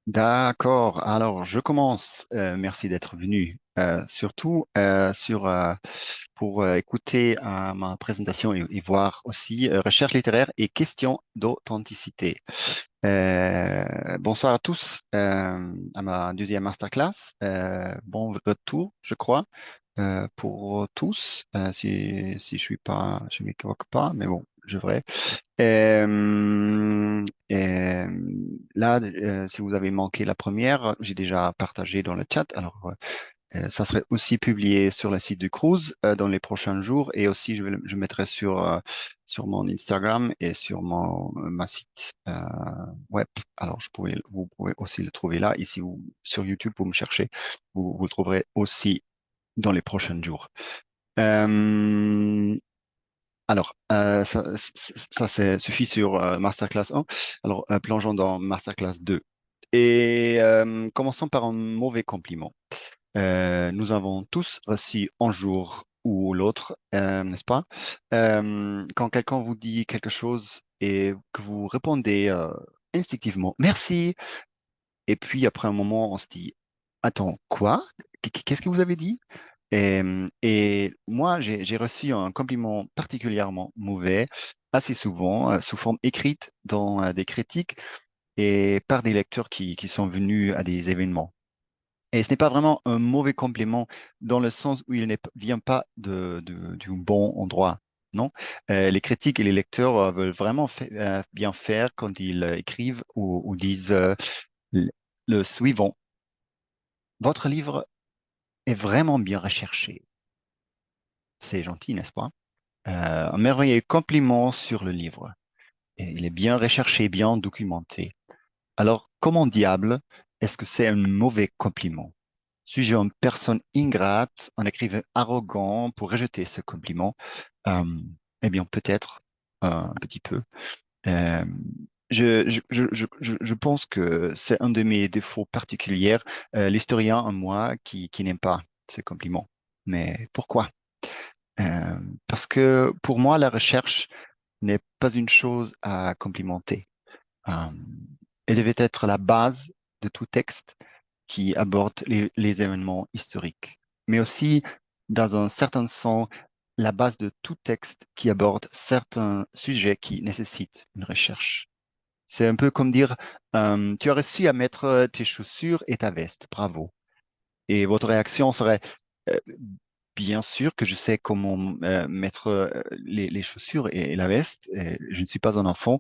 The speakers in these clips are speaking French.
D'accord. Alors, je commence. Merci d'être venu. Surtout pour écouter ma présentation et voir aussi recherche littéraire et questions d'authenticité. Bonsoir à tous à ma deuxième masterclass. Bon retour, je crois, pour tous. Si je m'équivoque pas, mais bon, je devrais. Là, si vous avez manqué la première, j'ai déjà partagé dans le chat. Alors, ça serait aussi publié sur le site du Cruise dans les prochains jours et aussi je mettrai sur mon Instagram et sur ma site web. Alors, vous pouvez aussi le trouver là. Ici, sur YouTube, vous me cherchez, vous le trouverez aussi dans les prochains jours. Euh, suffit sur Masterclass 1. Alors, plongeons dans Masterclass 2. Et commençons par un mauvais compliment. Nous avons tous reçu un jour ou l'autre, n'est-ce pas? Quand quelqu'un vous dit quelque chose et que vous répondez instinctivement, merci, et puis après un moment, on se dit, attends, quoi? Qu'est-ce que vous avez dit? Et moi, j'ai reçu un compliment particulièrement mauvais assez souvent, sous forme écrite dans des critiques et par des lecteurs qui sont venus à des événements. Et ce n'est pas vraiment un mauvais compliment dans le sens où il ne vient pas du bon endroit. Non. Les critiques et les lecteurs veulent vraiment bien faire quand ils écrivent ou disent le le suivant. Votre livre est vraiment bien recherché. C'est gentil, n'est-ce pas? Un merveilleux compliment sur le livre. Et il est bien recherché, bien documenté. Alors, comment diable est-ce que c'est un mauvais compliment? Suis-je une personne ingrate, un écrivain arrogant pour rejeter ce compliment? Euh, eh bien, peut-être un petit peu. Euh, je pense que c'est un de mes défauts particuliers, l'historien en moi qui n'aime pas ce compliment. Mais pourquoi? Euh, Parce que pour moi, la recherche n'est pas une chose à complimenter. Euh, Elle devait être la base de tout texte qui aborde les événements historiques, mais aussi, dans un certain sens, la base de tout texte qui aborde certains sujets qui nécessitent une recherche. C'est un peu comme dire, tu as réussi à mettre tes chaussures et ta veste, bravo. Et votre réaction serait, euh, bien sûr que je sais comment mettre les chaussures et la veste, et je ne suis pas un enfant.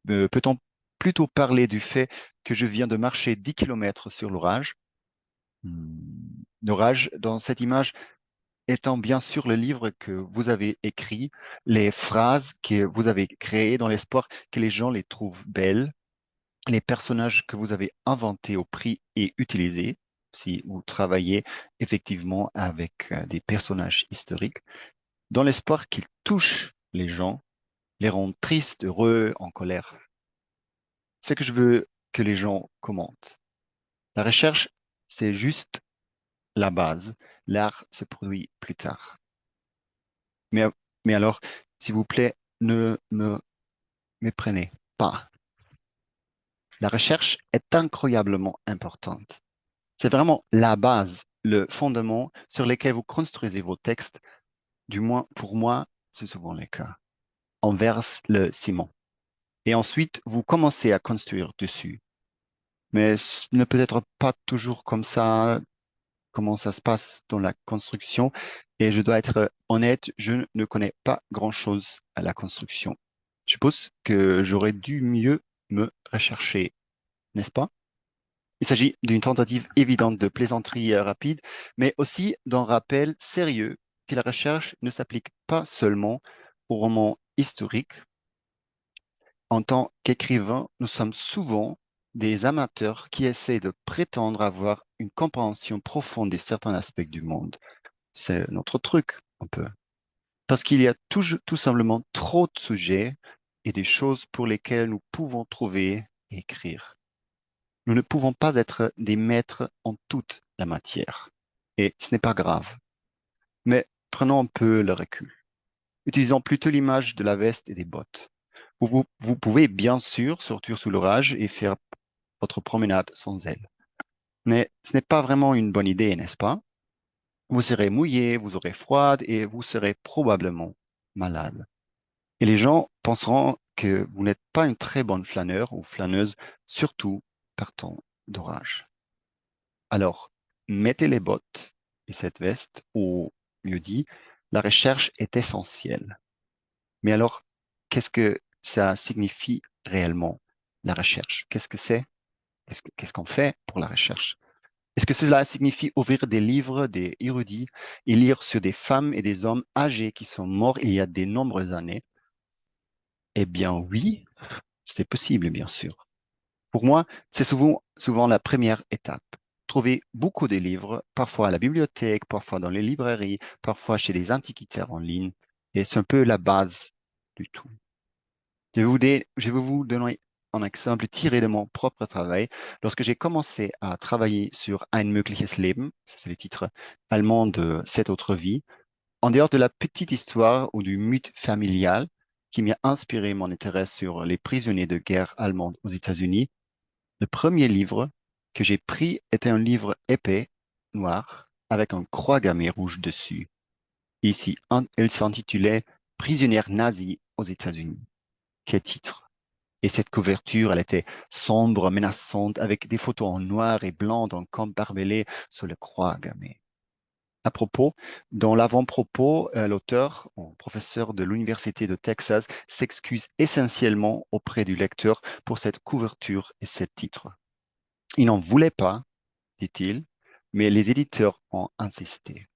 Peut-on plutôt parler du fait que je viens de marcher 10 kilomètres sur l'orage? Hmm. L'orage, dans cette image, étant bien sûr le livre que vous avez écrit, les phrases que vous avez créées dans l'espoir que les gens les trouvent belles, les personnages que vous avez inventés au prix et utilisés, si vous travaillez effectivement avec des personnages historiques, dans l'espoir qu'ils touchent les gens, les rendent tristes, heureux, en colère. C'est que je veux que les gens commentent. La recherche, c'est juste la base. L'art se produit plus tard. Mais, mais alors, s'il vous plaît, ne me méprenez pas. La recherche est incroyablement importante. C'est vraiment la base, le fondement sur lequel vous construisez vos textes. Du moins, pour moi, c'est souvent le cas. On verse le ciment. Et ensuite, vous commencez à construire dessus. Mais ce ne peut être pas toujours comme ça, comment ça se passe dans la construction. Et je dois être honnête, je ne connais pas grand-chose à la construction. Je suppose que j'aurais dû mieux me rechercher, n'est-ce pas? Il s'agit d'une tentative évidente de plaisanterie rapide, mais aussi d'un rappel sérieux que la recherche ne s'applique pas seulement aux romans historiques. En tant qu'écrivain, nous sommes souvent des amateurs qui essaient de prétendre avoir une compréhension profonde de certains aspects du monde. C'est notre truc, un peu. Parce qu'il y a tout simplement trop de sujets et des choses pour lesquelles nous pouvons trouver et écrire. Nous ne pouvons pas être des maîtres en toute la matière. Et ce n'est pas grave. Mais prenons un peu le recul. Utilisons plutôt l'image de la veste et des bottes. Vous pouvez bien sûr sortir sous l'orage et faire votre promenade sans elle. Mais ce n'est pas vraiment une bonne idée, n'est-ce pas? Vous serez mouillé, vous aurez froid et vous serez probablement malade. Et les gens penseront que vous n'êtes pas une très bonne flâneur ou flâneuse, surtout par temps d'orage. Alors, mettez les bottes et cette veste, ou mieux dit, la recherche est essentielle. Mais alors, qu'est-ce que ça signifie réellement, la recherche? Qu'est-ce que c'est? Qu'est-ce qu'on fait pour la recherche? Est-ce que cela signifie ouvrir des livres, des érudits, et lire sur des femmes et des hommes âgés qui sont morts il y a de nombreuses années? Eh bien oui, c'est possible, bien sûr. Pour moi, c'est souvent la première étape. Trouver beaucoup de livres, parfois à la bibliothèque, parfois dans les librairies, parfois chez des antiquaires en ligne. Et c'est un peu la base du tout. Je vais vous donner un exemple tiré de mon propre travail. Lorsque j'ai commencé à travailler sur Ein mögliches Leben, ça, c'est le titre allemand de Cette autre vie, en dehors de la petite histoire ou du mythe familial qui m'a inspiré mon intérêt sur les prisonniers de guerre allemands aux États-Unis, le premier livre que j'ai pris était un livre épais, noir, avec un croix gammée rouge dessus. Ici, il s'intitulait Prisonnière nazie aux États-Unis. Quel titre! Et cette couverture, elle était sombre, menaçante, avec des photos en noir et blanc d'un camp barbelé sur le croix gammée. À propos, dans l'avant-propos, l'auteur, un professeur de l'Université de Texas, s'excuse essentiellement auprès du lecteur pour cette couverture et ce titre. Il n'en voulait pas, dit-il, mais les éditeurs ont insisté.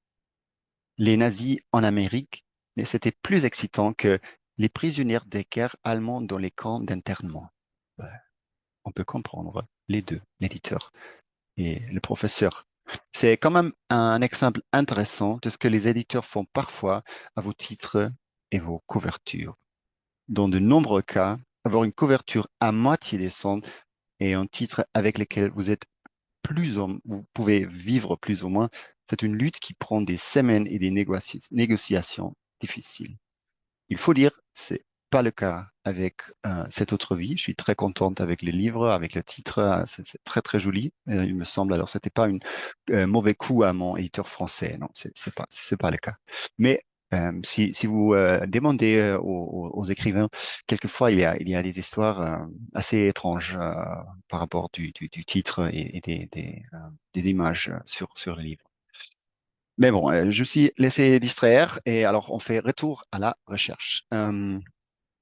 Les nazis en Amérique, c'était plus excitant que les prisonniers de guerre allemands dans les camps d'internement. Ouais, on peut comprendre les deux, l'éditeur et le professeur. C'est quand même un exemple intéressant de ce que les éditeurs font parfois à vos titres et vos couvertures. Dans de nombreux cas, avoir une couverture à moitié décente et un titre avec lequel vous pouvez vivre plus ou moins, c'est une lutte qui prend des semaines et des négociations difficiles. Il faut dire, c'est pas le cas avec Cette autre vie. Je suis très contente avec les livres, avec le titre, c'est très très joli, il me semble. Alors, c'était pas un mauvais coup à mon éditeur français, non, c'est pas le cas. Mais si vous demandez aux écrivains, quelquefois il y a des histoires assez étranges par rapport du titre et des images sur le livre. Mais bon, je me suis laissé distraire et alors on fait retour à la recherche.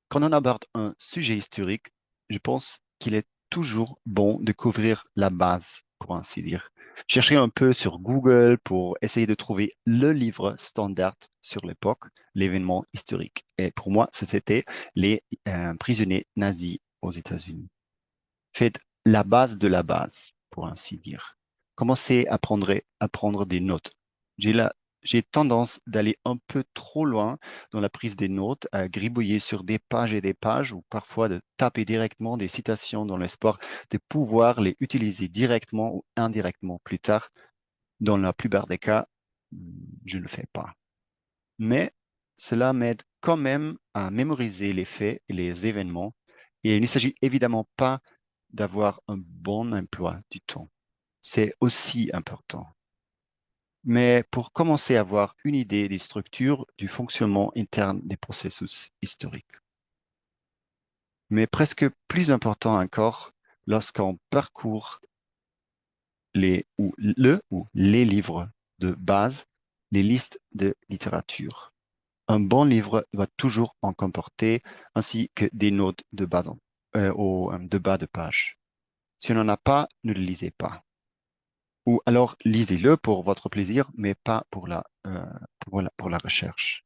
Quand on aborde un sujet historique, je pense qu'il est toujours bon de couvrir la base, pour ainsi dire. Chercher un peu sur Google pour essayer de trouver le livre standard sur l'époque, l'événement historique. Et pour moi, c'était les prisonniers nazis aux États-Unis. Faites la base de la base, pour ainsi dire. Commencez à prendre des notes. J'ai la, j'ai tendance d'aller un peu trop loin dans la prise des notes, à gribouiller sur des pages et des pages, ou parfois de taper directement des citations dans l'espoir de pouvoir les utiliser directement ou indirectement plus tard. Dans la plupart des cas, je ne le fais pas. Mais cela m'aide quand même à mémoriser les faits et les événements. Et il ne s'agit évidemment pas d'avoir un bon emploi du temps. C'est aussi important. Mais pour commencer à avoir une idée des structures du fonctionnement interne des processus historiques. Mais presque plus important encore, lorsqu'on parcourt ou les livres de base, les listes de littérature. Un bon livre doit toujours en comporter, ainsi que des notes de de bas de page. Si on n'en a pas, ne le lisez pas. Ou alors lisez-le pour votre plaisir, mais pas pour la recherche.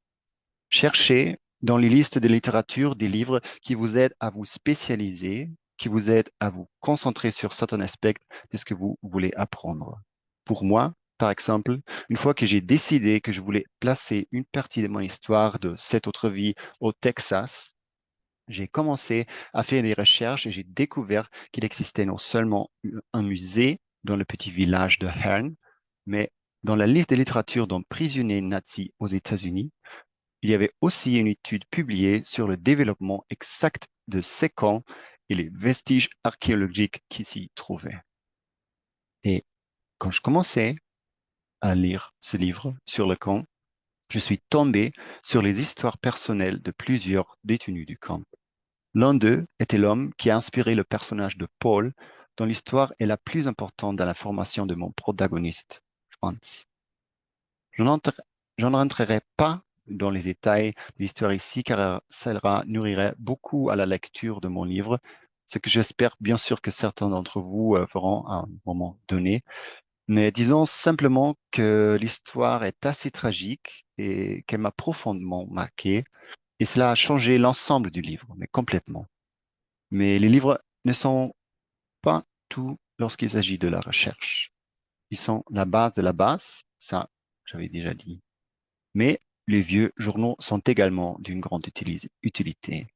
Cherchez dans les listes de littérature des livres qui vous aident à vous spécialiser, qui vous aident à vous concentrer sur certains aspects de ce que vous voulez apprendre. Pour moi, par exemple, une fois que j'ai décidé que je voulais placer une partie de mon histoire de cette autre vie au Texas, j'ai commencé à faire des recherches et j'ai découvert qu'il existait non seulement un musée dans le petit village de Herne, mais dans la liste de littérature d'un prisonnier nazi aux États-Unis, il y avait aussi une étude publiée sur le développement exact de ces camps et les vestiges archéologiques qui s'y trouvaient. Et quand je commençais à lire ce livre sur le camp, je suis tombé sur les histoires personnelles de plusieurs détenus du camp. L'un d'eux était l'homme qui a inspiré le personnage de Paul, dont l'histoire est la plus importante dans la formation de mon protagoniste, Franz. Je n'entre- je n'entrerai pas dans les détails de l'histoire ici, car cela nourrirait beaucoup à la lecture de mon livre, ce que j'espère bien sûr que certains d'entre vous feront à un moment donné. Mais disons simplement que l'histoire est assez tragique et qu'elle m'a profondément marqué, et cela a changé l'ensemble du livre, mais complètement. Mais les livres ne sont pas tout lorsqu'il s'agit de la recherche. Ils sont la base de la base, ça, j'avais déjà dit. Mais les vieux journaux sont également d'une grande utilité.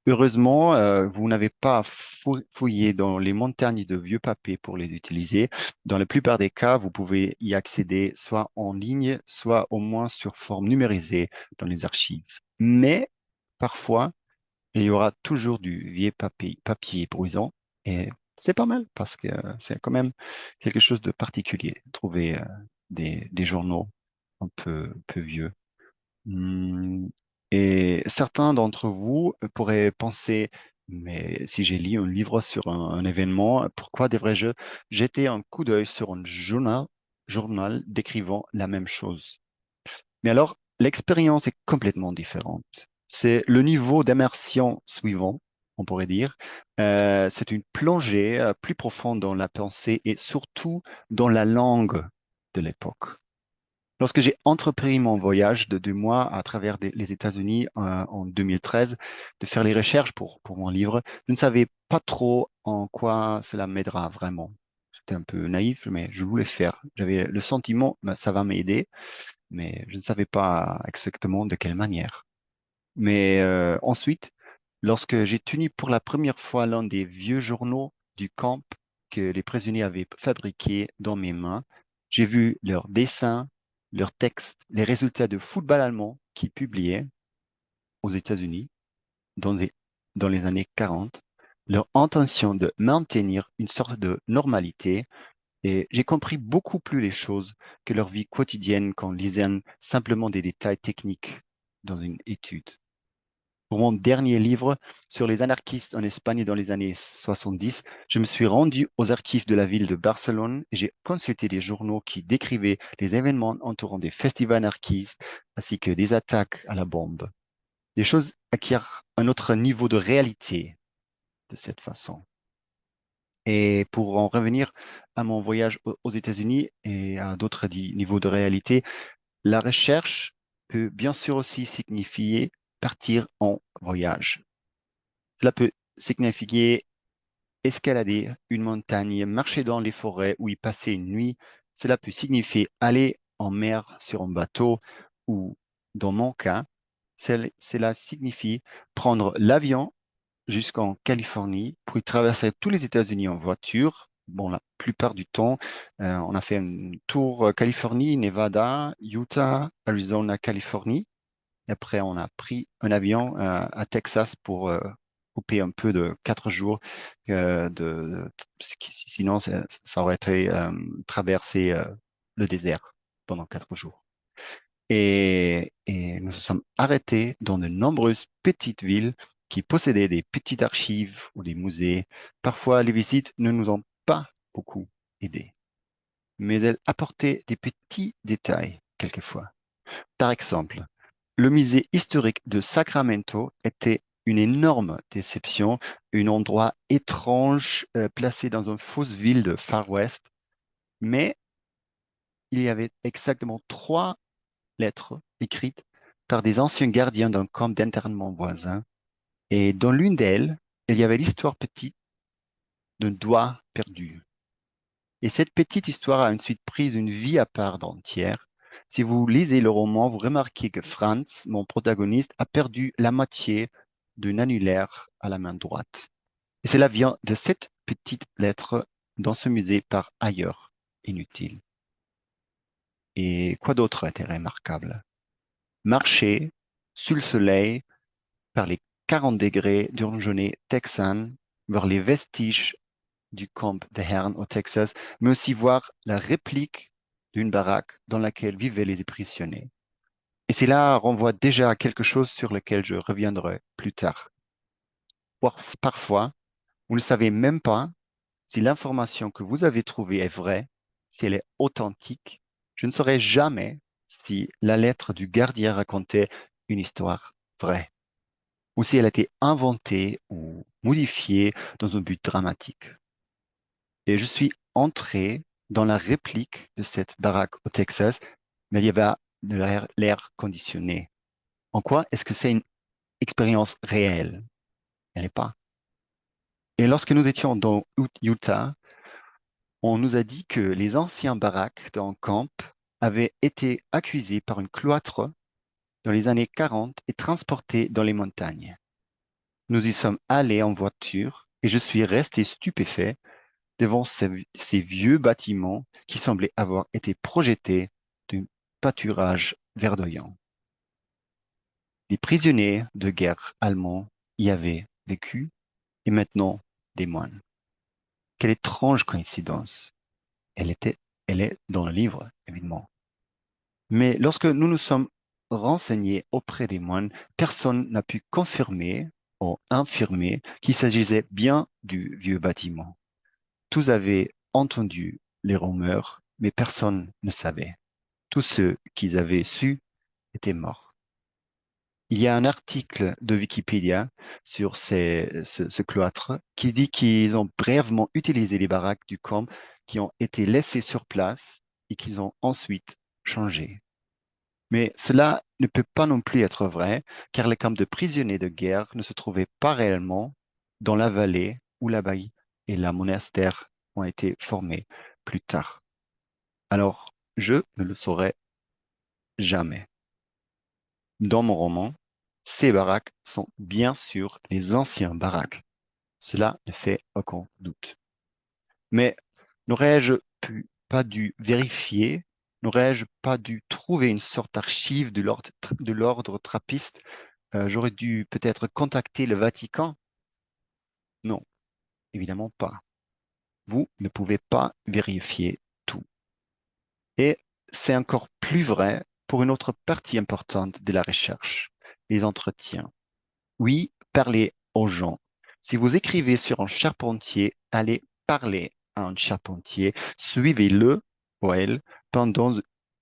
Heureusement, vous n'avez pas fouillé dans les montagnes de vieux papiers pour les utiliser. Dans la plupart des cas, vous pouvez y accéder soit en ligne, soit au moins sur forme numérisée dans les archives. Mais parfois, il y aura toujours du vieux papier brouillon et c'est pas mal parce que c'est quand même quelque chose de particulier, de trouver des journaux un peu vieux. Hmm. Et certains d'entre vous pourraient penser, mais si j'ai lu un livre sur un événement, pourquoi devrais-je jeter un coup d'œil sur un journal décrivant la même chose? Mais alors, l'expérience est complètement différente. C'est le niveau d'immersion suivant, on pourrait dire. C'est une plongée plus profonde dans la pensée et surtout dans la langue de l'époque. Lorsque j'ai entrepris mon voyage de 2 mois à travers les États-Unis en 2013, de faire les recherches pour mon livre, je ne savais pas trop en quoi cela m'aidera vraiment. J'étais un peu naïf, mais je voulais faire. J'avais le sentiment, ben, ça va m'aider, mais je ne savais pas exactement de quelle manière. Mais ensuite, lorsque j'ai tenu pour la première fois l'un des vieux journaux du camp que les prisonniers avaient fabriqué dans mes mains, j'ai vu leurs dessins, leurs textes, les résultats de football allemand qu'ils publiaient aux États-Unis dans les années 40, leur intention de maintenir une sorte de normalité, et j'ai compris beaucoup plus les choses que leur vie quotidienne qu'en lisant simplement des détails techniques dans une étude. Pour mon dernier livre sur les anarchistes en Espagne dans les années 70, je me suis rendu aux archives de la ville de Barcelone et j'ai consulté des journaux qui décrivaient les événements entourant des festivals anarchistes ainsi que des attaques à la bombe. Les choses acquièrent un autre niveau de réalité de cette façon. Et pour en revenir à mon voyage aux États-Unis et à d'autres niveaux de réalité, la recherche peut bien sûr aussi signifier partir en voyage. Cela peut signifier escalader une montagne, marcher dans les forêts ou y passer une nuit. Cela peut signifier aller en mer sur un bateau ou, dans mon cas, cela signifie prendre l'avion jusqu'en Californie, puis traverser tous les États-Unis en voiture. Bon, la plupart du temps, on a fait un tour Californie, Nevada, Utah, Arizona, Californie. Et après, on a pris un avion à Texas pour couper un peu de 4 jours. Parce que sinon, ça aurait été traverser le désert pendant 4 jours. Et nous nous sommes arrêtés dans de nombreuses petites villes qui possédaient des petites archives ou des musées. Parfois, les visites ne nous ont pas beaucoup aidés, mais elles apportaient des petits détails quelquefois. Par exemple, le musée historique de Sacramento était une énorme déception, un endroit étrange placé dans une fausse ville de Far West, mais il y avait exactement 3 lettres écrites par des anciens gardiens d'un camp d'internement voisin, et dans l'une d'elles, il y avait l'histoire petite d'un doigt perdu. Et cette petite histoire a ensuite pris une vie à part entière. Si vous lisez le roman, vous remarquez que Franz, mon protagoniste, a perdu la moitié d'un annulaire à la main droite. Et cela vient de cette petite lettre dans ce musée par ailleurs inutile. Et quoi d'autre était remarquable? Marcher sous le soleil par les 40 degrés d'une journée texane voir les vestiges du camp de Hearne au Texas, mais aussi voir la réplique d'une baraque dans laquelle vivaient les prisonniers. Et cela renvoie déjà à quelque chose sur lequel je reviendrai plus tard. Parfois, vous ne savez même pas si l'information que vous avez trouvée est vraie, si elle est authentique. Je ne saurais jamais si la lettre du gardien racontait une histoire vraie ou si elle a été inventée ou modifiée dans un but dramatique. Et je suis entré dans la réplique de cette baraque au Texas, mais il y avait de l'air conditionné. En quoi est-ce que c'est une expérience réelle? Elle n'est pas. Et lorsque nous étions dans Utah, on nous a dit que les anciens baraques dans le camp avaient été accusés par une cloître dans les années 40 et transportés dans les montagnes. Nous y sommes allés en voiture et je suis resté stupéfait devant ces vieux bâtiments qui semblaient avoir été projetés d'un pâturage verdoyant. Les prisonniers de guerre allemands y avaient vécu et maintenant des moines. Quelle étrange coïncidence. Elle était, elle est dans le livre, évidemment. Mais lorsque nous nous sommes renseignés auprès des moines, personne n'a pu confirmer ou infirmer qu'il s'agissait bien du vieux bâtiment. Tous avaient entendu les rumeurs, mais personne ne savait. Tous ceux qui avaient su étaient morts. Il y a un article de Wikipédia sur ce cloître qui dit qu'ils ont brièvement utilisé les baraques du camp qui ont été laissées sur place et qu'ils ont ensuite changé. Mais cela ne peut pas non plus être vrai, car les camps de prisonniers de guerre ne se trouvaient pas réellement dans la vallée où l'abbaye et la monastère ont été formés plus tard. Alors, je ne le saurais jamais. Dans mon roman, ces baraques sont bien sûr les anciens baraques. Cela ne fait aucun doute. Mais n'aurais-je pas dû vérifier, n'aurais-je pas dû trouver une sorte d'archive de l'ordre trappiste? J'aurais dû peut-être contacter le Vatican? Non, évidemment pas. Vous ne pouvez pas vérifier tout. Et c'est encore plus vrai pour une autre partie importante de la recherche, les entretiens. Oui, parlez aux gens. Si vous écrivez sur un charpentier, allez parler à un charpentier, suivez-le ou elle pendant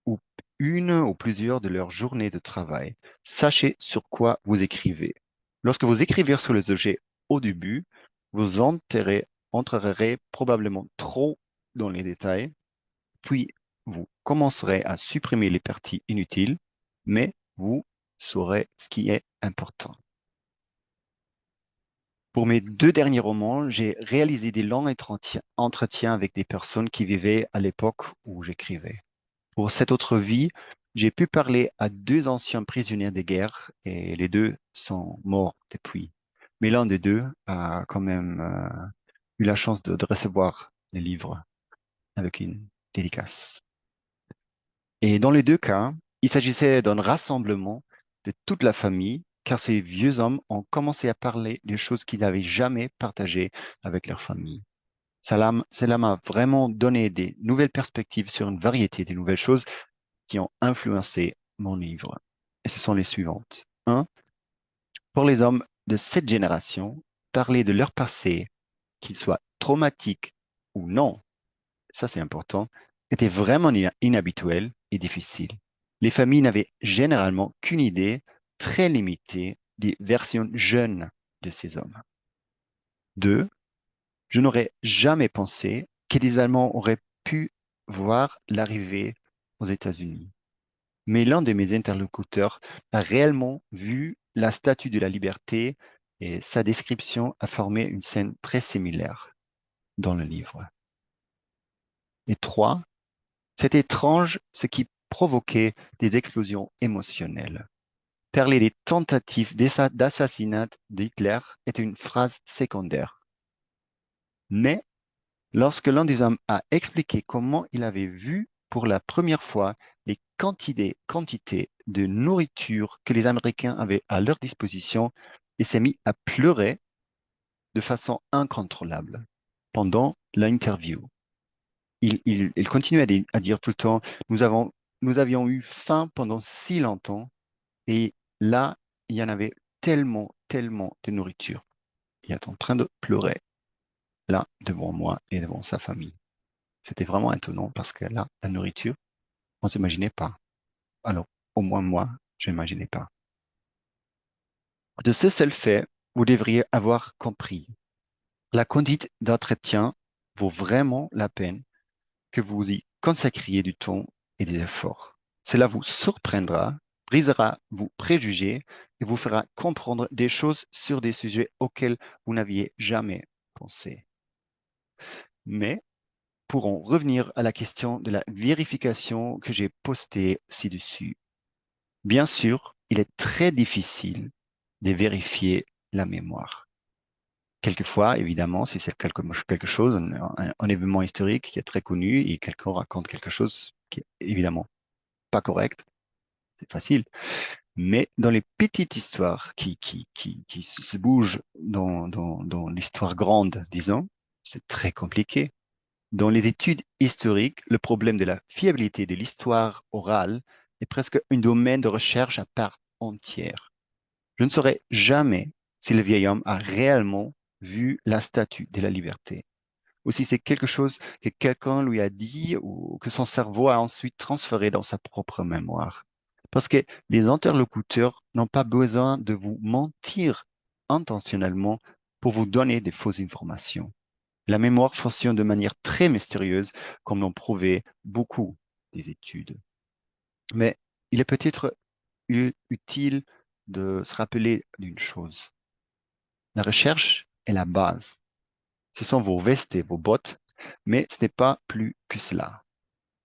ou une ou plusieurs de leurs journées de travail. Sachez sur quoi vous écrivez. Lorsque vous écrivez sur les objets au début, vous entrerez probablement trop dans les détails, puis vous commencerez à supprimer les parties inutiles, mais vous saurez ce qui est important. Pour mes deux derniers romans, j'ai réalisé des longs entretiens avec des personnes qui vivaient à l'époque où j'écrivais. Pour cette autre vie, j'ai pu parler à deux anciens prisonniers de guerre et les deux sont morts depuis. Mais l'un des deux a quand même eu la chance de recevoir les livres avec une dédicace. Et dans les deux cas, il s'agissait d'un rassemblement de toute la famille, car ces vieux hommes ont commencé à parler des choses qu'ils n'avaient jamais partagées avec leur famille. Cela m'a vraiment donné des nouvelles perspectives sur une variété de nouvelles choses qui ont influencé mon livre. Et ce sont les suivantes. Un, pour les hommes de cette génération, parler de leur passé, qu'il soit traumatique ou non, ça c'est important, était vraiment inhabituel et difficile. Les familles n'avaient généralement qu'une idée très limitée des versions jeunes de ces hommes. Deux, je n'aurais jamais pensé que des Allemands auraient pu voir l'arrivée aux États-Unis. Mais l'un de mes interlocuteurs a réellement vu la Statue de la Liberté et sa description a formé une scène très similaire dans le livre. Et trois, c'est étrange ce qui provoquait des explosions émotionnelles. Parler des tentatives d'assassinat d'Hitler est une phrase secondaire. Mais lorsque l'un des hommes a expliqué comment il avait vu pour la première fois les quantités de nourriture que les Américains avaient à leur disposition, il s'est mis à pleurer de façon incontrôlable pendant l'interview. Il continuait à dire tout le temps, nous avions eu faim pendant si longtemps et là, il y en avait tellement, tellement de nourriture. Il est en train de pleurer là devant moi et devant sa famille. C'était vraiment étonnant parce que là, la nourriture, on ne s'imaginait pas. Alors, au moins moi, je n'imaginais pas. De ce seul fait, vous devriez avoir compris. La conduite d'entretien vaut vraiment la peine que vous y consacriez du temps et des efforts. Cela vous surprendra, brisera vos préjugés et vous fera comprendre des choses sur des sujets auxquels vous n'aviez jamais pensé. Mais pour en revenir à la question de la vérification que j'ai postée ci-dessus, bien sûr, il est très difficile de vérifier la mémoire. Quelquefois, évidemment, si c'est quelque chose, un événement historique qui est très connu et quelqu'un raconte quelque chose qui est évidemment pas correct, c'est facile. Mais dans les petites histoires qui se bougent dans l'histoire grande, disons, c'est très compliqué. Dans les études historiques, le problème de la fiabilité de l'histoire orale est presque un domaine de recherche à part entière. Je ne saurais jamais si le vieil homme a réellement vu la statue de la liberté, ou si c'est quelque chose que quelqu'un lui a dit ou que son cerveau a ensuite transféré dans sa propre mémoire. Parce que les interlocuteurs n'ont pas besoin de vous mentir intentionnellement pour vous donner des fausses informations. La mémoire fonctionne de manière très mystérieuse, comme l'ont prouvé beaucoup des études. Mais il est peut-être utile de se rappeler d'une chose. La recherche est la base. Ce sont vos vestes et vos bottes, mais ce n'est pas plus que cela.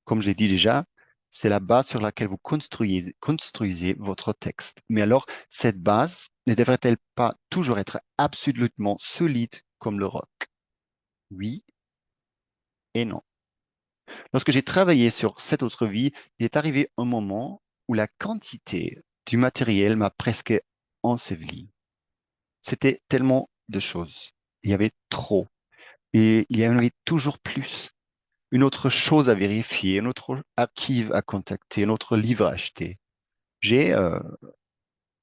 Comme j'ai dit déjà, c'est la base sur laquelle vous construisez votre texte. Mais alors, cette base ne devrait-elle pas toujours être absolument solide comme le roc? Oui et non. Lorsque j'ai travaillé sur cette autre vie, il est arrivé un moment où la quantité du matériel m'a presque enseveli. C'était tellement de choses. Il y avait trop. Et il y en avait toujours plus. Une autre chose à vérifier, une autre archive à contacter, un autre livre à acheter. J'ai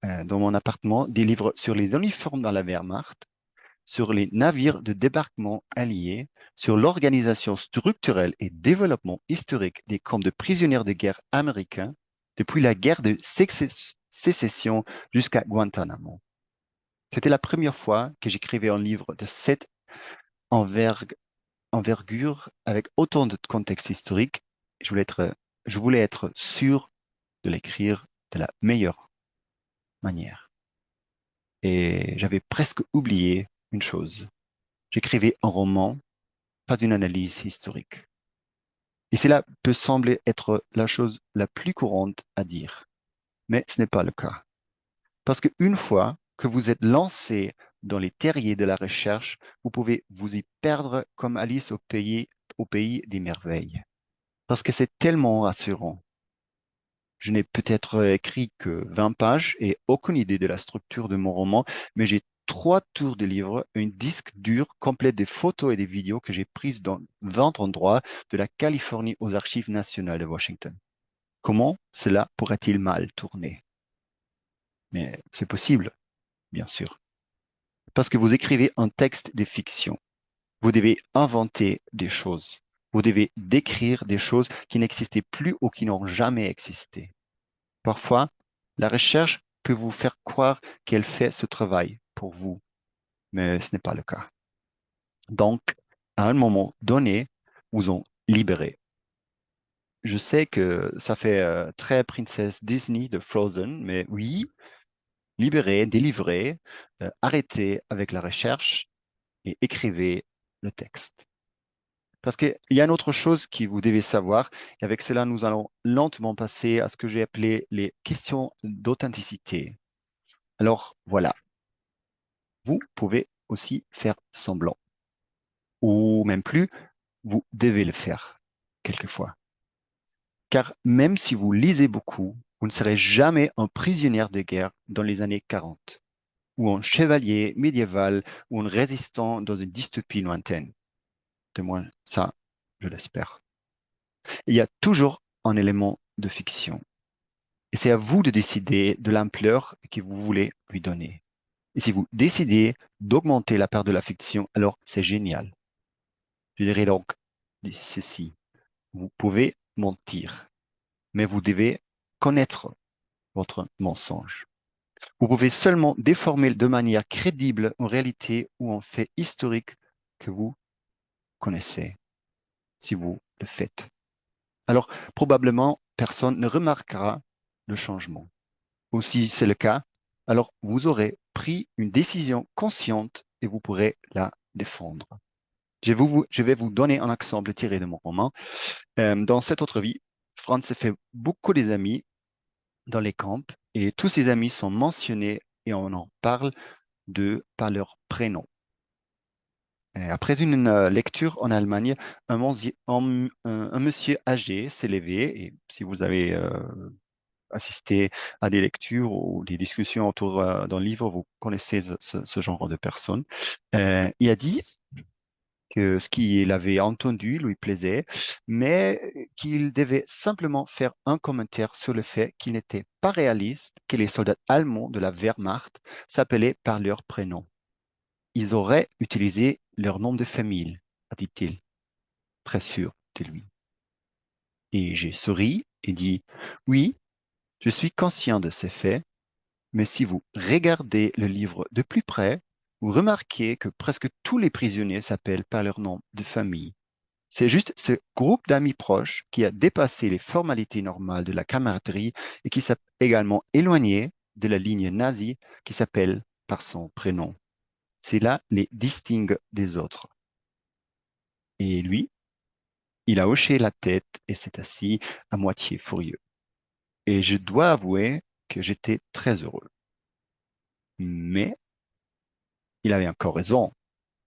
dans mon appartement des livres sur les uniformes dans la Wehrmacht, sur les navires de débarquement alliés, sur l'organisation structurelle et développement historique des camps de prisonniers de guerre américains depuis la guerre de sécession jusqu'à Guantanamo. C'était la première fois que j'écrivais un livre de cette envergure avec autant de contexte historique. Je voulais je voulais être sûr de l'écrire de la meilleure manière. Et j'avais presque oublié une chose. J'écrivais un roman, pas une analyse historique. Et cela peut sembler être la chose la plus courante à dire, mais ce n'est pas le cas. Parce qu'une fois que vous êtes lancé dans les terriers de la recherche, vous pouvez vous y perdre comme Alice au pays des merveilles. Parce que c'est tellement rassurant. Je n'ai peut-être écrit que 20 pages et aucune idée de la structure de mon roman, mais j'ai 3 tours de livre, un disque dur complet des photos et des vidéos que j'ai prises dans 20 endroits de la Californie aux Archives nationales de Washington. Comment cela pourrait-il mal tourner? Mais c'est possible, bien sûr. Parce que vous écrivez un texte de fiction. Vous devez inventer des choses. Vous devez décrire des choses qui n'existaient plus ou qui n'ont jamais existé. Parfois, la recherche peut vous faire croire qu'elle fait ce travail pour vous, mais ce n'est pas le cas. Donc, à un moment donné, vous en libérez. Je sais que ça fait très princesse Disney de Frozen, mais oui, libérez, délivrez, arrêtez avec la recherche et écrivez le texte. Parce qu'il y a une autre chose que vous devez savoir, et avec cela, nous allons lentement passer à ce que j'ai appelé les questions d'authenticité. Alors voilà, vous pouvez aussi faire semblant, ou même plus, vous devez le faire quelquefois. Car même si vous lisez beaucoup, vous ne serez jamais un prisonnier de guerre dans les années 40. ou un chevalier médiéval, ou un résistant dans une dystopie lointaine. De moins, ça, je l'espère. Il y a toujours un élément de fiction. Et c'est à vous de décider de l'ampleur que vous voulez lui donner. Et si vous décidez d'augmenter la part de la fiction, alors c'est génial. Je dirais donc ceci. Vous pouvez mentir, mais vous devez connaître votre mensonge. Vous pouvez seulement déformer de manière crédible une réalité ou un fait historique que vous connaissez, si vous le faites. Alors, probablement, personne ne remarquera le changement. Ou si c'est le cas, alors vous aurez pris une décision consciente et vous pourrez la défendre. Je vais vous donner un exemple tiré de mon roman. Dans cette autre vie, Franz s'est fait beaucoup des amis dans les camps et tous ses amis sont mentionnés et on en parle de par leur prénom. Et après une lecture en Allemagne, un monsieur âgé s'est levé et si vous avez assisté à des lectures ou des discussions autour d'un livre, vous connaissez ce genre de personnes. Il a dit que ce qu'il avait entendu lui plaisait, mais qu'il devait simplement faire un commentaire sur le fait qu'il n'était pas réaliste que les soldats allemands de la Wehrmacht s'appelaient par leur prénom. Ils auraient utilisé leur nom de famille, a dit-il, très sûr de lui. Et j'ai souri et dit, oui, je suis conscient de ces faits, mais si vous regardez le livre de plus près, vous remarquez que presque tous les prisonniers s'appellent par leur nom de famille. C'est juste ce groupe d'amis proches qui a dépassé les formalités normales de la camaraderie et qui s'est également éloigné de la ligne nazie qui s'appelle par son prénom. Cela les distingue des autres. Et lui, il a hoché la tête et s'est assis à moitié furieux. Et je dois avouer que j'étais très heureux. Mais il avait encore raison,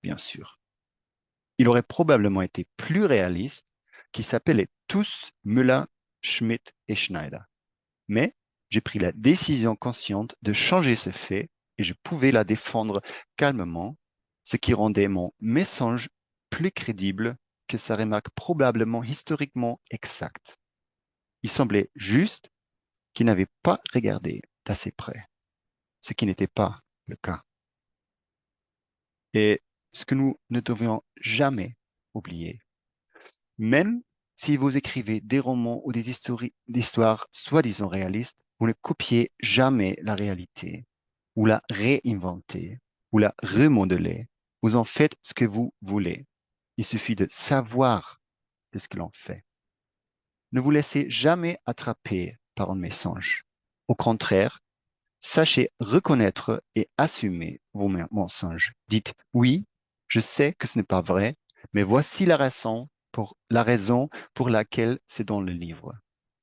bien sûr. Il aurait probablement été plus réaliste qu'ils s'appelaient tous Müller, Schmidt et Schneider. Mais j'ai pris la décision consciente de changer ce fait et je pouvais la défendre calmement, ce qui rendait mon message plus crédible que sa remarque probablement historiquement exacte. Il semblait juste qu'il n'avait pas regardé d'assez près, ce qui n'était pas le cas. Et ce que nous ne devions jamais oublier, même si vous écrivez des romans ou des histoires soi-disant réalistes, vous ne copiez jamais la réalité, ou la réinventez, ou la remodelez. Vous en faites ce que vous voulez. Il suffit de savoir de ce que l'on fait. Ne vous laissez jamais attraper par un mensonge. Au contraire, sachez reconnaître et assumer vos mensonges. Dites oui, je sais que ce n'est pas vrai, mais voici la raison pour laquelle c'est dans le livre.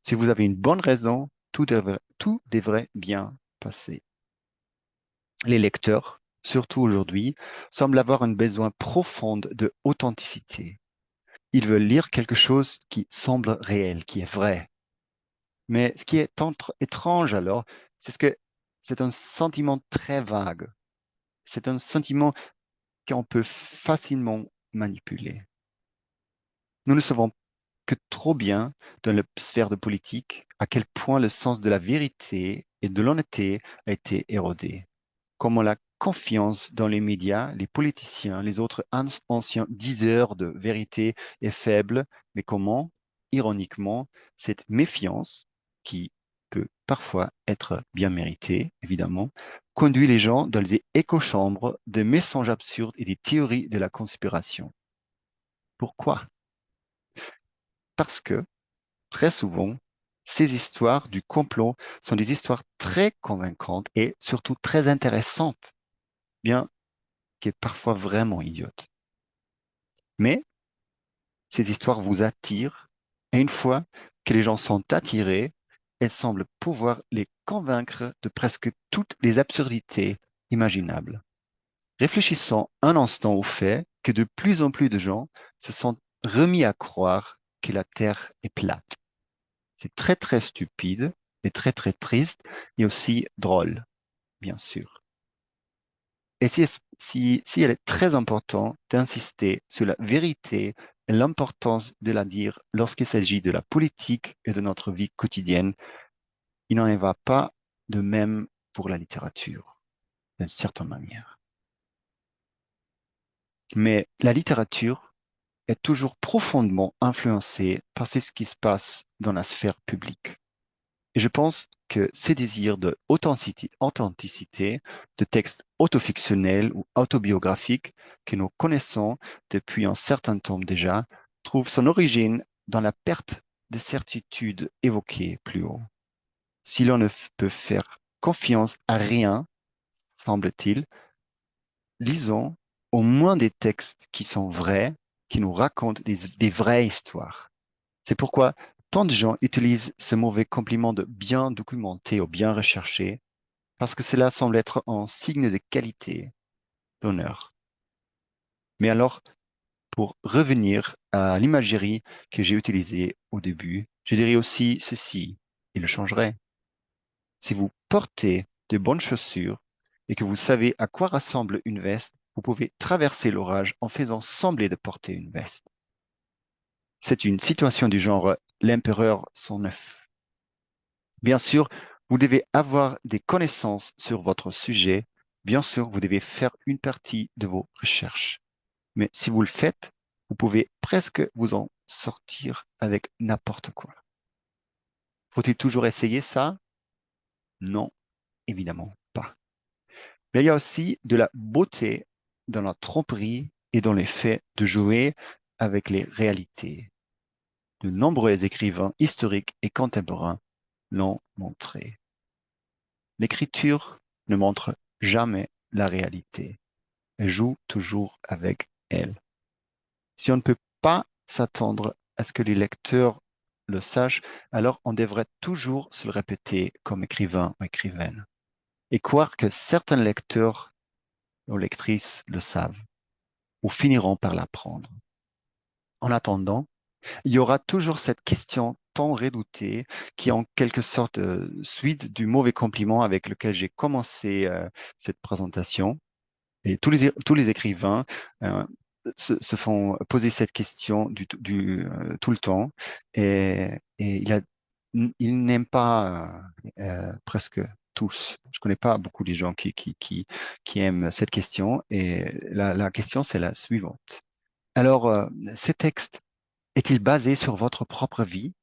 Si vous avez une bonne raison, tout devrait bien passer. Les lecteurs, surtout aujourd'hui, semblent avoir un besoin profond de authenticité. Ils veulent lire quelque chose qui semble réel, qui est vrai. Mais ce qui est étrange alors, c'est ce que c'est un sentiment très vague. C'est un sentiment qu'on peut facilement manipuler. Nous ne savons que trop bien dans la sphère de politique à quel point le sens de la vérité et de l'honnêteté a été érodé. Comment la confiance dans les médias, les politiciens, les autres anciens diseurs de vérité est faible, mais comment, ironiquement, cette méfiance, qui peut parfois être bien méritée, évidemment, conduit les gens dans les écochambres de mensonges absurdes et des théories de la conspiration. Pourquoi? Parce que, très souvent, ces histoires du complot sont des histoires très convaincantes et surtout très intéressantes, bien qui est parfois vraiment idiote. Mais ces histoires vous attirent et une fois que les gens sont attirés, elles semblent pouvoir les convaincre de presque toutes les absurdités imaginables. Réfléchissons un instant au fait que de plus en plus de gens se sont remis à croire que la Terre est plate. C'est très très stupide et très très triste et aussi drôle, bien sûr. Et si elle est très importante d'insister sur la vérité et l'importance de la dire lorsqu'il s'agit de la politique et de notre vie quotidienne, il n'en va pas de même pour la littérature, d'une certaine manière. Mais la littérature est toujours profondément influencée par ce qui se passe dans la sphère publique. Et je pense que ces désirs de authenticité, de textes autofictionnels ou autobiographiques que nous connaissons depuis un certain temps déjà, trouvent son origine dans la perte de certitude évoquée plus haut. Si l'on ne peut faire confiance à rien, semble-t-il, lisons au moins des textes qui sont vrais, qui nous racontent des vraies histoires. C'est pourquoi tant de gens utilisent ce mauvais compliment de bien documenté ou bien recherché, parce que cela semble être un signe de qualité, d'honneur. Mais alors, pour revenir à l'imagerie que j'ai utilisée au début, je dirais aussi ceci, et le changerai. Si vous portez de bonnes chaussures et que vous savez à quoi ressemble une veste, vous pouvez traverser l'orage en faisant sembler de porter une veste. C'est une situation du genre l'empereur son œuf. Bien sûr, vous devez avoir des connaissances sur votre sujet. Bien sûr, vous devez faire une partie de vos recherches. Mais si vous le faites, vous pouvez presque vous en sortir avec n'importe quoi. Faut-il toujours essayer ça? Non, évidemment pas. Mais il y a aussi de la beauté dans la tromperie et dans les faits de jouer avec les réalités. De nombreux écrivains historiques et contemporains l'ont montré. L'écriture ne montre jamais la réalité. Elle joue toujours avec elle. Si on ne peut pas s'attendre à ce que les lecteurs le sachent, alors on devrait toujours se le répéter comme écrivain ou écrivaine et croire que certains lecteurs ou lectrices le savent ou finiront par l'apprendre. En attendant, il y aura toujours cette question tant redoutée qui est en quelque sorte suite du mauvais compliment avec lequel j'ai commencé cette présentation. Et tous les écrivains euh, se font poser cette question tout le temps et il n'aime pas presque tous. Je connais pas beaucoup de gens qui aiment cette question et la question c'est la suivante. Alors, ces textes est-il basé sur votre propre vie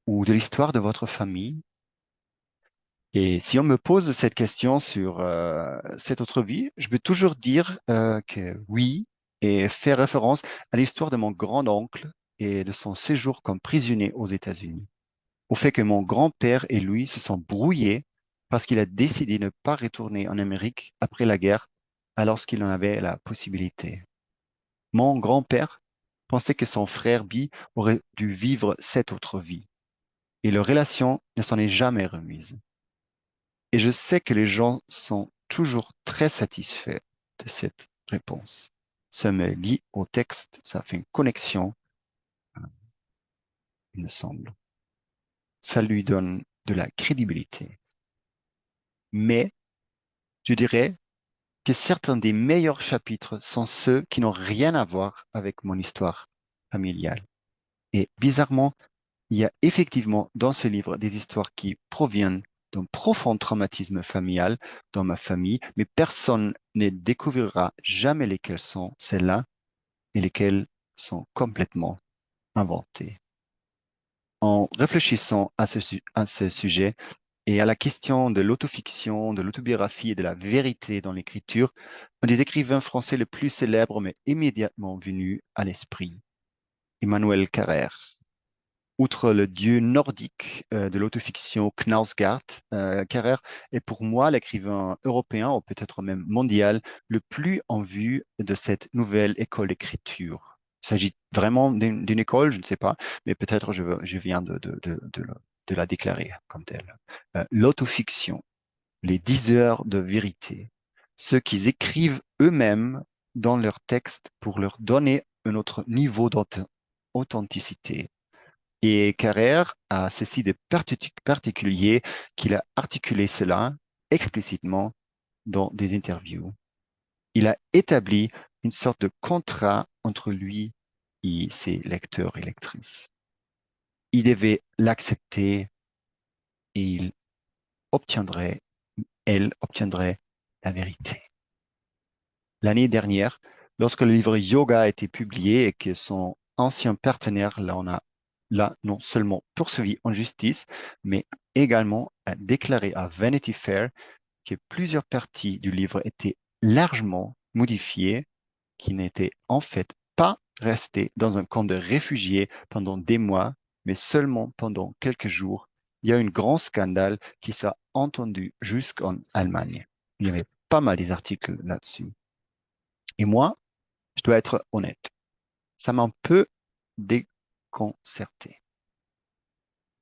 ou de l'histoire de votre famille? Et si on me pose cette question sur cette autre vie, je peux toujours dire que oui et faire référence à l'histoire de mon grand-oncle et de son séjour comme prisonnier aux États-Unis. Au fait que mon grand-père et lui se sont brouillés parce qu'il a décidé de ne pas retourner en Amérique après la guerre alors qu'il en avait la possibilité. Mon grand-père pensait que son frère Bi aurait dû vivre cette autre vie et leur relation ne s'en est jamais remise. Et je sais que les gens sont toujours très satisfaits de cette réponse. Ça me lie au texte, ça fait une connexion, il me semble. Ça lui donne de la crédibilité. Mais je dirais que certains des meilleurs chapitres sont ceux qui n'ont rien à voir avec mon histoire familiale. Et bizarrement, il y a effectivement dans ce livre des histoires qui proviennent d'un profond traumatisme familial dans ma famille, mais personne ne découvrira jamais lesquelles sont celles-là et lesquelles sont complètement inventées. En réfléchissant à ce sujet et à la question de l'autofiction, de l'autobiographie et de la vérité dans l'écriture, un des écrivains français les plus célèbres m'est immédiatement venu à l'esprit, Emmanuel Carrère. Outre le dieu nordique de l'autofiction Knausgaard, Carrère est pour moi l'écrivain européen, ou peut-être même mondial, le plus en vue de cette nouvelle école d'écriture. Il s'agit vraiment d'une école, je ne sais pas, mais peut-être je viens de la déclarer comme telle. L'autofiction, les diseurs de vérité, ceux qui écrivent eux-mêmes dans leurs textes pour leur donner un autre niveau d'authenticité et Carrère a ceci de particulier qu'il a articulé cela explicitement dans des interviews. Il a établi une sorte de contrat entre lui et ses lecteurs et lectrices. Il devait l'accepter et obtiendrait, elle obtiendrait la vérité. L'année dernière, lorsque le livre Yoga a été publié et que son ancien partenaire l'a non seulement poursuivi en justice, mais également a déclaré à Vanity Fair que plusieurs parties du livre étaient largement modifiées, qui n'étaient en fait pas restées dans un camp de réfugiés pendant des mois, mais seulement pendant quelques jours. Il y a eu un grand scandale qui s'est entendu jusqu'en Allemagne. Il y avait pas mal d'articles là-dessus. Et moi, je dois être honnête, ça m'a un peu déconcerté.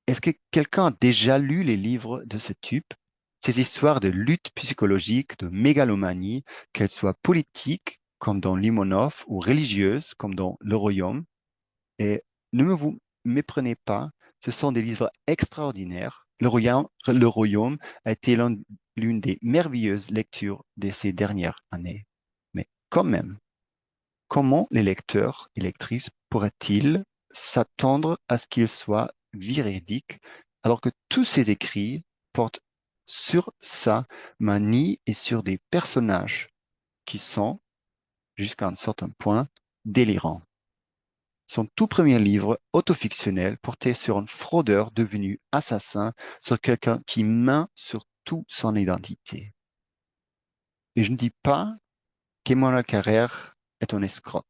Est-ce que quelqu'un a déjà lu les livres de ce type? Ces histoires de lutte psychologique, de mégalomanie, qu'elles soient politiques, comme dans Limonov, ou religieuses, comme dans Le Royaume. Et ne me vous méprenez pas, ce sont des livres extraordinaires. Le Royaume a été l'une des merveilleuses lectures de ces dernières années. Mais quand même, comment les lecteurs et lectrices pourraient-ils s'attendre à ce qu'ils soient véridiques alors que tous ces écrits portent sur sa manie et sur des personnages qui sont, jusqu'à un certain point, délirants. Son tout premier livre autofictionnel portait sur un fraudeur devenu assassin, sur quelqu'un qui ment sur toute son identité. Et je ne dis pas qu'Emmanuel Carrère est un escroc.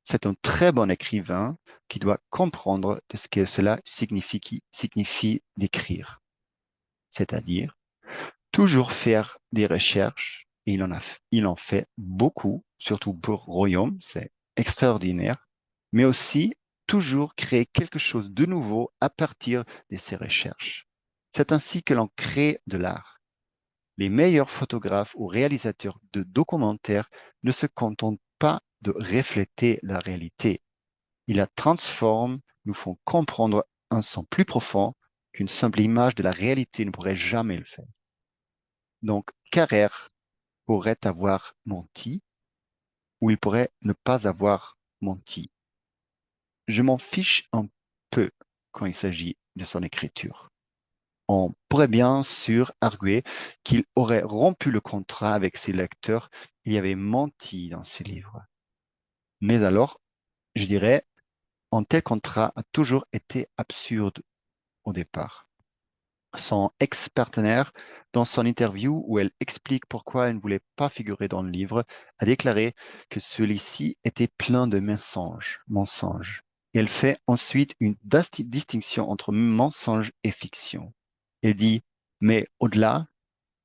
C'est un très bon écrivain qui doit comprendre de ce que cela signifie d'écrire, c'est-à-dire toujours faire des recherches. Et il en fait beaucoup, surtout pour Royaume, c'est extraordinaire, mais aussi toujours créer quelque chose de nouveau à partir de ses recherches. C'est ainsi que l'on crée de l'art. Les meilleurs photographes ou réalisateurs de documentaires ne se contentent pas de refléter la réalité. Ils la transforment, nous font comprendre un sens plus profond qu'une simple image de la réalité ne pourrait jamais le faire. Donc, Carrère pourrait avoir menti ou il pourrait ne pas avoir menti. Je m'en fiche un peu quand il s'agit de son écriture. On pourrait bien sûr arguer qu'il aurait rompu le contrat avec ses lecteurs, il y avait menti dans ses livres. Mais alors, je dirais, un tel contrat a toujours été absurde au départ. Son ex-partenaire, dans son interview où elle explique pourquoi elle ne voulait pas figurer dans le livre, a déclaré que celui-ci était plein de mensonges. Et elle fait ensuite une distinction entre mensonge et fiction. Elle dit, mais au-delà,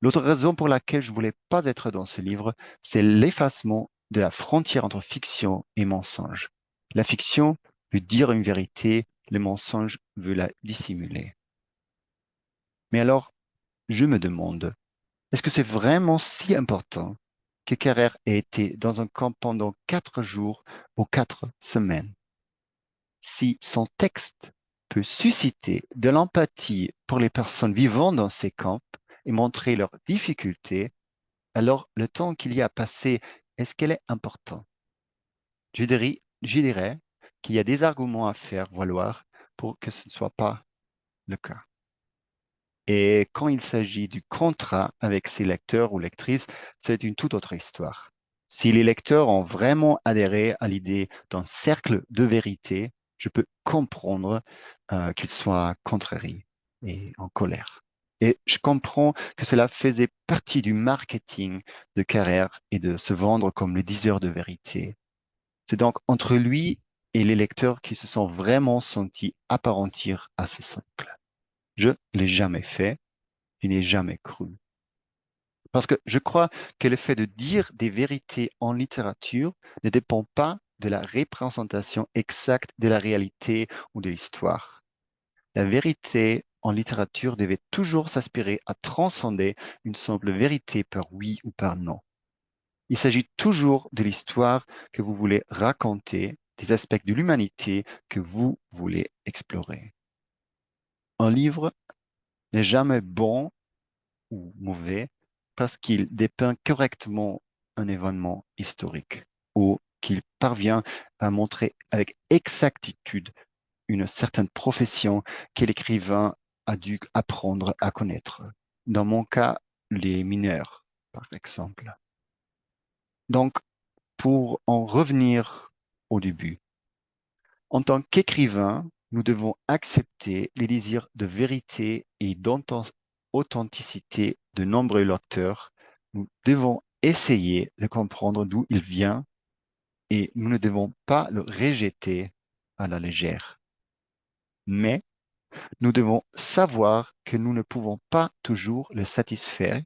l'autre raison pour laquelle je ne voulais pas être dans ce livre, c'est l'effacement de la frontière entre fiction et mensonge. La fiction veut dire une vérité, le mensonge veut la dissimuler. Mais alors, je me demande, est-ce que c'est vraiment si important que Carrère ait été dans un camp pendant 4 jours ou 4 semaines? Si son texte peut susciter de l'empathie pour les personnes vivant dans ces camps et montrer leurs difficultés, alors le temps qu'il y a passé, est-ce qu'elle est important? Je dirais qu'il y a des arguments à faire valoir pour que ce ne soit pas le cas. Et quand il s'agit du contrat avec ses lecteurs ou lectrices, c'est une toute autre histoire. Si les lecteurs ont vraiment adhéré à l'idée d'un cercle de vérité, je peux comprendre qu'ils soient contrariés et en colère. Et je comprends que cela faisait partie du marketing de Carrère et de se vendre comme le diseur de vérité. C'est donc entre lui et les lecteurs qui se sont vraiment sentis apparentir à ce cercle. Je ne l'ai jamais fait, je n'ai jamais cru. Parce que je crois que le fait de dire des vérités en littérature ne dépend pas de la représentation exacte de la réalité ou de l'histoire. La vérité en littérature devait toujours s'aspirer à transcender une simple vérité par oui ou par non. Il s'agit toujours de l'histoire que vous voulez raconter, des aspects de l'humanité que vous voulez explorer. Un livre n'est jamais bon ou mauvais parce qu'il dépeint correctement un événement historique ou qu'il parvient à montrer avec exactitude une certaine profession que l'écrivain a dû apprendre à connaître. Dans mon cas, les mineurs, par exemple. Donc, pour en revenir au début, en tant qu'écrivain, nous devons accepter les désirs de vérité et d'authenticité de nombreux lecteurs. Nous devons essayer de comprendre d'où il vient et nous ne devons pas le rejeter à la légère. Mais nous devons savoir que nous ne pouvons pas toujours le satisfaire,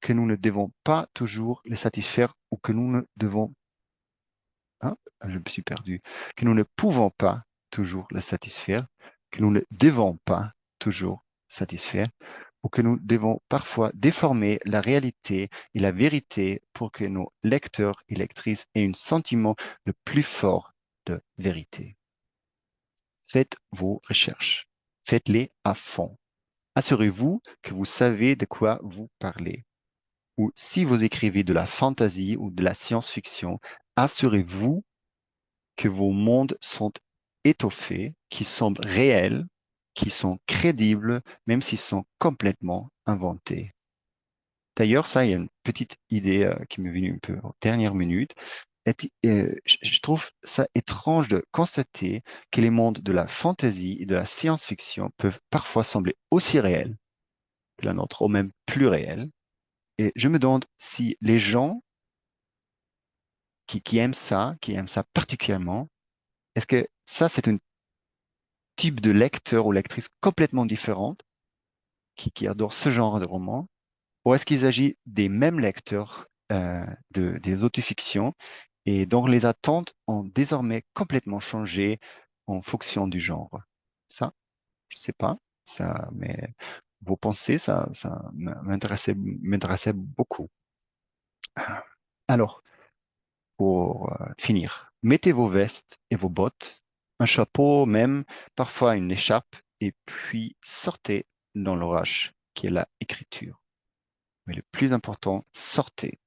que nous ne devons pas toujours le satisfaire ou que nous ne devons, hein, je me suis perdu, que nous ne pouvons pas toujours le satisfaire, que nous ne devons pas toujours satisfaire ou que nous devons parfois déformer la réalité et la vérité pour que nos lecteurs et lectrices aient un sentiment le plus fort de vérité. Faites vos recherches. Faites-les à fond. Assurez-vous que vous savez de quoi vous parlez. Ou si vous écrivez de la fantasy ou de la science-fiction, assurez-vous que vos mondes sont étoffés, qu'ils sont réels, qu'ils sont crédibles, même s'ils sont complètement inventés. D'ailleurs, ça, il y a une petite idée qui m'est venue un peu en dernière minute. Je trouve ça étrange de constater que les mondes de la fantasy et de la science-fiction peuvent parfois sembler aussi réels que la nôtre, ou même plus réels. Et je me demande si les gens qui aiment ça particulièrement, est-ce que ça, c'est un type de lecteur ou lectrice complètement différente qui adore ce genre de roman, ou est-ce qu'il s'agit des mêmes lecteurs des autofictions et dont les attentes ont désormais complètement changé en fonction du genre? Ça, je ne sais pas, ça, mais vos pensées, ça m'intéressait beaucoup. Alors, pour finir, mettez vos vestes et vos bottes, un chapeau même, parfois une écharpe, et puis sortez dans l'orage qui est la écriture. Mais le plus important, sortez,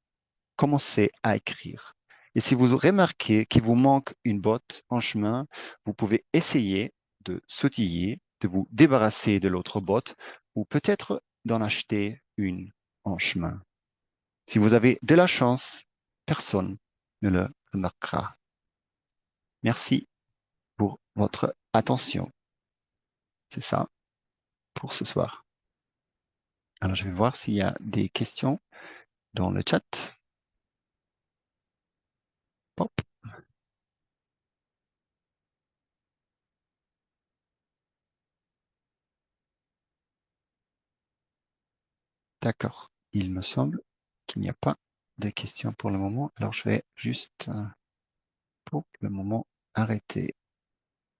commencez à écrire. Et si vous remarquez qu'il vous manque une botte en chemin, vous pouvez essayer de sautiller, de vous débarrasser de l'autre botte, ou peut-être d'en acheter une en chemin. Si vous avez de la chance, personne ne le remarquera. Merci pour votre attention. C'est ça pour ce soir. Alors, je vais voir s'il y a des questions dans le chat. Hop, d'accord. Il me semble qu'il n'y a pas de questions pour le moment. Alors, je vais juste, pour le moment, arrêter